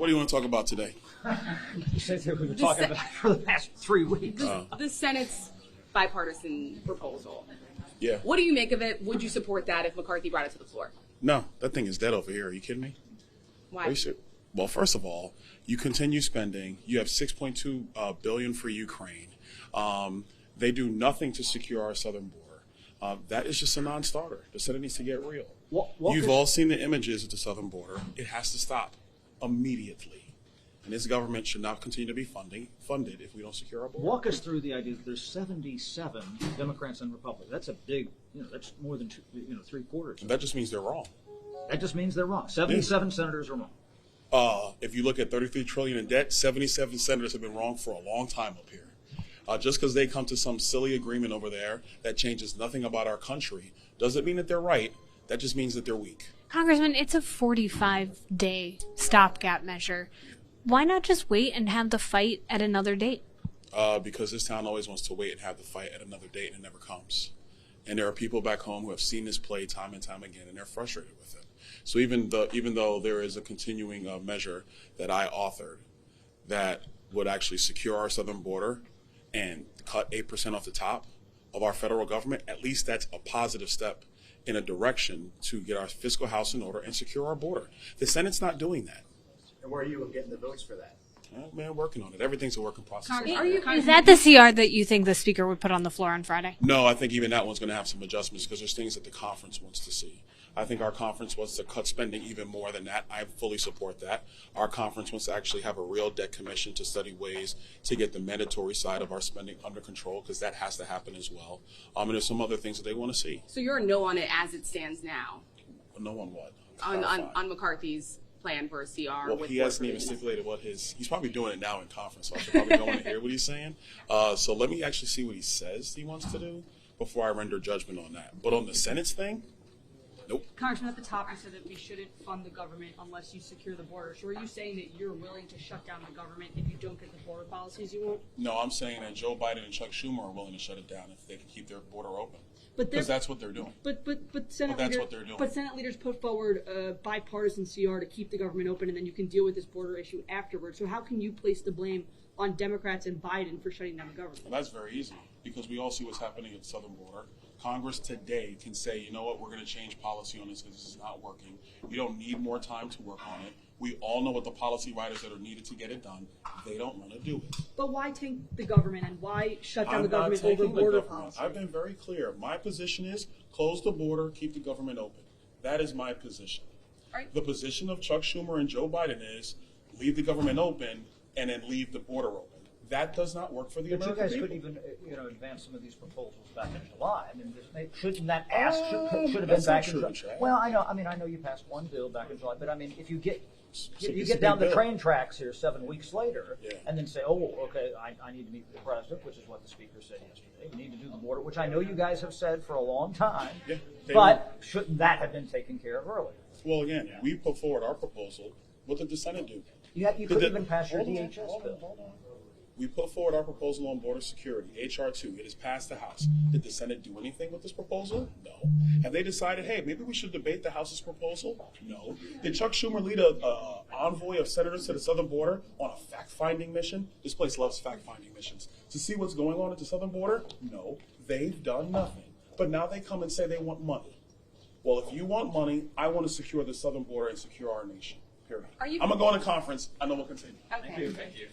What do you want to talk about today? You said that we were talking about for the past 3 weeks. The Senate's bipartisan proposal. Yeah. What do you make of it? Would you support that if McCarthy brought it to the floor? No, that thing is dead over here. Are you kidding me? Why? Are you serious? Well, first of all, you continue spending. You have $6.2 billion for Ukraine. They do nothing to secure our southern border. That is just a non-starter. The Senate needs to get real. You've all seen the images of the southern border. It has to stop immediately. And this government should not continue to be funded if we don't secure our border. Walk us through the idea that there's 77 Democrats and Republicans. That's a big, that's more than 3/4. That just means they're wrong. That just means they're wrong. 77 senators are wrong. If you look at $33 trillion in debt, 77 senators have been wrong for a long time up here. Just because they come to some silly agreement over there that changes nothing about our country doesn't mean that they're right. That just means that they're weak. Congressman, it's a 45-day stopgap measure. Why not just wait and have the fight at another date? Because this town always wants to wait and have the fight at another date, and it never comes. And there are people back home who have seen this play time and time again, and they're frustrated with it. So even though there is a continuing measure that I authored that would actually secure our southern border and cut 8% off the top of our federal government, at least that's a positive step in a direction to get our fiscal house in order and secure our border. The Senate's not doing that. And where are you getting the votes for that? Man, working on it. Everything's a work in process. Is that the CR that you think the speaker would put on the floor on Friday? No, I think even that one's going to have some adjustments because there's things that the conference wants to see. I think our conference wants to cut spending even more than that. I fully support that. Our conference wants to actually have a real debt commission to study ways to get the mandatory side of our spending under control, because that has to happen as well. And there's some other things that they want to see. So you're a no on it as it stands now? No on what? On McCarthy's plan for a CR? Well, he hasn't even stipulated what he's probably doing it now in conference, so I should probably go in and hear what he's saying. So let me actually see what he says he wants to do before I render judgment on that. But on the Senate's thing, nope. Congressman, at the top, you said that we shouldn't fund the government unless you secure the border. So are you saying that you're willing to shut down the government if you don't get the border policies you want? No, I'm saying that Joe Biden and Chuck Schumer are willing to shut it down if they can keep their border open. But because that's what they're doing. But Senate that's leaders, what they're doing. But Senate leaders put forward a bipartisan CR to keep the government open, and then you can deal with this border issue afterwards. So how can you place the blame on Democrats and Biden for shutting down the government? Well, that's very easy, because we all see what's happening at the southern border. Congress today can say, you know what, we're going to change policy on this because this is not working. We don't need more time to work on it. We all know what the policy writers that are needed to get it done. They don't want to do it. But why tank the government and why shut down the government over border policy? I've been very clear. My position is close the border, keep the government open. That is my position. Right. The position of Chuck Schumer and Joe Biden is leave the government open and then leave the border open. That does not work for the American people. But you guys could even, advance some of these proposals back in July. I mean, shouldn't that ask should have been back in July? Well, I know. I mean, I know you passed one bill back in July, but I mean, if you get down the train tracks here 7 weeks later, and then say, oh, okay, I need to meet with the president, which is what the speaker said yesterday. We need to do the border, which I know you guys have said for a long time. Yeah, but shouldn't that have been taken care of earlier? Well, again, we put forward our proposal. What did the Senate do? You couldn't even pass your DHS bill. Hold on. We put forward our proposal on border security, H.R. 2. It has passed the House. Did the Senate do anything with this proposal? No. Have they decided, hey, maybe we should debate the House's proposal? No. Did Chuck Schumer lead an envoy of senators to the southern border on a fact-finding mission? This place loves fact-finding missions. To see what's going on at the southern border? No. They've done nothing. But now they come and say they want money. Well, if you want money, I want to secure the southern border and secure our nation. Period. I'm going to go on a conference. I know we'll continue. Okay. Thank you.